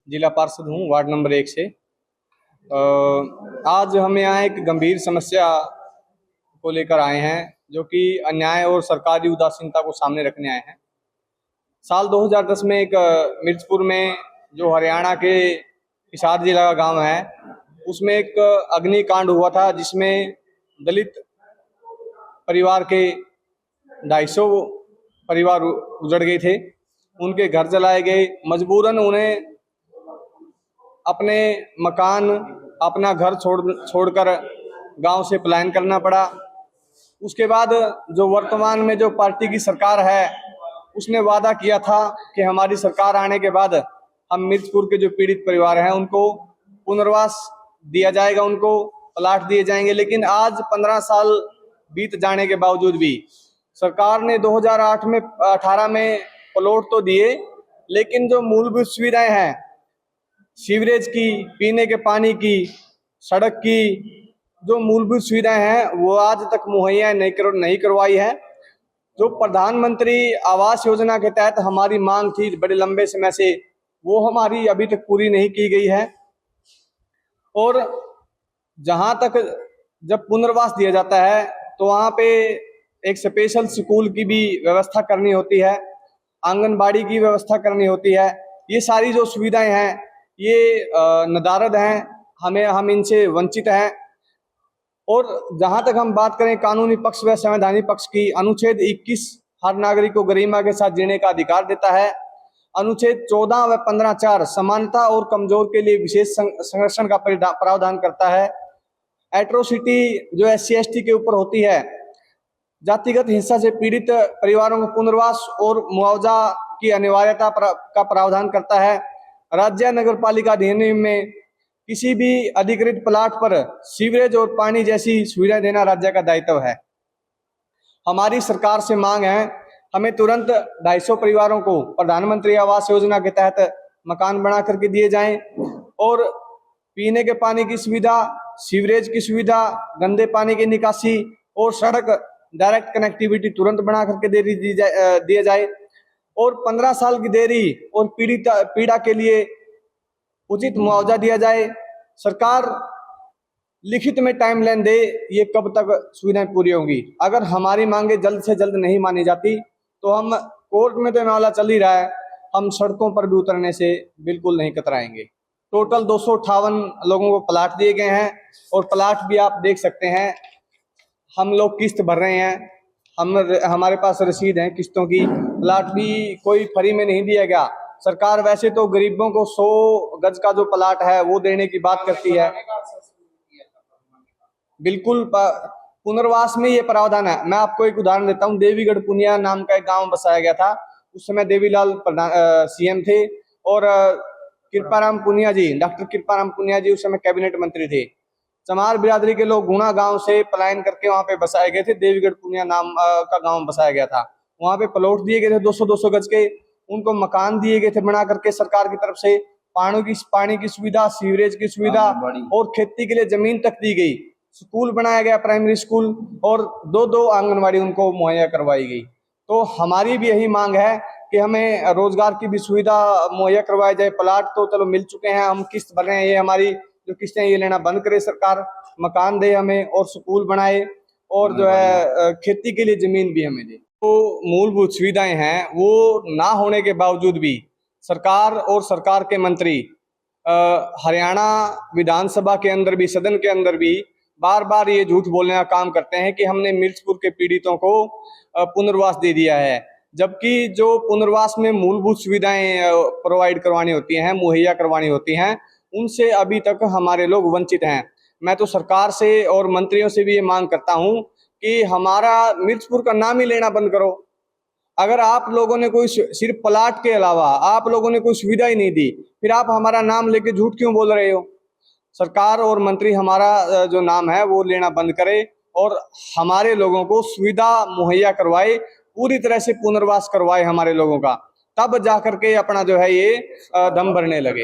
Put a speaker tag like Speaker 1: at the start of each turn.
Speaker 1: जिला पार्षद हूँ वार्ड नंबर 1 से। आज हम यहाँ एक गंभीर समस्या को लेकर आए हैं, जो कि अन्याय और सरकारी उदासीनता को सामने रखने आए हैं। साल 2010 में एक मिर्चपुर में, जो हरियाणा के हिसार जिला का गांव है, उसमें एक अग्निकांड हुआ था, जिसमें दलित परिवार के 250 परिवार उजड़ गए थे। उनके घर जलाए गए। मजबूरन उन्हें अपने मकान, अपना घर छोड़कर गांव से पलायन करना पड़ा। उसके बाद जो वर्तमान में जो पार्टी की सरकार है, उसने वादा किया था कि हमारी सरकार आने के बाद हम मिर्चपुर के जो पीड़ित परिवार हैं उनको पुनर्वास दिया जाएगा, उनको प्लाट दिए जाएंगे। लेकिन आज 15 साल बीत जाने के बावजूद भी सरकार ने 2018 में प्लॉट तो दिए, लेकिन जो मूलभूत सुविधाएं हैं, सीवरेज की, पीने के पानी की, सड़क की, जो मूलभूत सुविधाएं हैं, वो आज तक मुहैया नहीं करवाई है। जो प्रधानमंत्री आवास योजना के तहत हमारी मांग थी बड़े लंबे समय से, वो हमारी अभी तक पूरी नहीं की गई है। और जहां तक जब पुनर्वास दिया जाता है तो वहां पे एक स्पेशल स्कूल की भी व्यवस्था करनी होती है, आंगनबाड़ी की व्यवस्था करनी होती है। ये सारी जो सुविधाएं हैं, ये नदारद हैं, हम इनसे वंचित हैं। और जहां तक हम बात करें कानूनी पक्ष व संवैधानिक पक्ष की, अनुच्छेद 21 हर नागरिक को गरिमा के साथ जीने का अधिकार देता है। अनुच्छेद 14 व 15(4) समानता और कमजोर के लिए विशेष संरक्षण का प्रावधान करता है। एट्रोसिटी जो SC/ST के ऊपर होती है, जातिगत हिंसा से पीड़ित परिवारों को पुनर्वास और मुआवजा की अनिवार्यता का प्रावधान करता है। राज्य नगर पालिका अधिनियम में किसी भी अधिकृत प्लाट पर सीवरेज और पानी जैसी सुविधा देना राज्य का दायित्व है। हमारी सरकार से मांग है, हमें तुरंत 250 परिवारों को प्रधानमंत्री आवास योजना के तहत मकान बना करके दिए जाएं और पीने के पानी की सुविधा, सीवरेज की सुविधा, गंदे पानी की निकासी और सड़क डायरेक्ट कनेक्टिविटी तुरंत बना करके दिया जाए। और 15 साल की देरी और पीड़ा के लिए उचित मुआवजा दिया जाए। सरकार लिखित में टाइमलाइन दे, ये कब तक सुविधाएं पूरी होंगी। अगर हमारी मांगे जल्द से जल्द नहीं मानी जाती तो हम, कोर्ट में तो मामला चल ही रहा है, हम सड़कों पर भी उतरने से बिल्कुल नहीं कतराएंगे। टोटल 258 लोगों को प्लाट दिए गए हैं और प्लाट भी आप देख सकते हैं, हम लोग किस्त भर रहे हैं, हमारे पास रसीद है किस्तों की। प्लाट भी कोई फ्री में नहीं दिया गया। सरकार वैसे तो गरीबों को 100 गज का जो प्लाट है वो देने की बात करती है। बिल्कुल पुनर्वास में ये प्रावधान है। मैं आपको एक उदाहरण देता हूँ। देवीगढ़ पुनिया नाम का एक गांव बसाया गया था। उस समय देवीलाल CM थे और कृपाराम पुनिया जी, डॉक्टर कृपाराम पुनिया जी उस समय कैबिनेट मंत्री थे। चमार बिरादरी के लोग गुणा गांव से पलायन करके वहां पे बसाए गए थे। देवीगढ़ पुनिया नाम का गांव बसाया गया था। वहां पे प्लॉट दिए गए थे 200-200 गज के, उनको मकान दिए गए थे बना करके सरकार की तरफ से। पानी की सुविधा, सीवरेज की सुविधा और खेती के लिए जमीन तक दी गई। स्कूल बनाया गया, प्राइमरी स्कूल, और 2 आंगनबाड़ी उनको मुहैया करवाई गई। तो हमारी भी यही मांग है कि हमें रोजगार की भी सुविधा मुहैया करवाई जाए। प्लाट तो चलो मिल चुके हैं, हम किस्त भर रहे हैं, ये हमारी जो किस्तें ये लेना बंद करे सरकार, मकान दे हमें और स्कूल बनाए और जो है खेती के लिए जमीन भी हमें दे। तो मूलभूत सुविधाएं हैं, वो ना होने के बावजूद भी सरकार और सरकार के मंत्री हरियाणा विधानसभा के अंदर भी, सदन के अंदर भी बार बार ये झूठ बोलने का काम करते हैं कि हमने मिर्चपुर के पीड़ितों को पुनर्वास दे दिया है। जबकि जो पुनर्वास में मूलभूत सुविधाएं प्रोवाइड करवानी होती हैं, मुहैया करवानी होती हैं, उनसे अभी तक हमारे लोग वंचित हैं। मैं तो सरकार से और मंत्रियों से भी ये मांग करता हूं कि हमारा मिर्चपुर का नाम ही लेना बंद करो। अगर आप लोगों ने कोई, सिर्फ प्लाट के अलावा आप लोगों ने कोई सुविधा ही नहीं दी, फिर आप हमारा नाम लेके झूठ क्यों बोल रहे हो? सरकार और मंत्री हमारा जो नाम है वो लेना बंद करे और हमारे लोगों को सुविधा मुहैया करवाए, पूरी तरह से पुनर्वास करवाए हमारे लोगों का, तब जाकर के अपना जो है ये दम भरने लगे।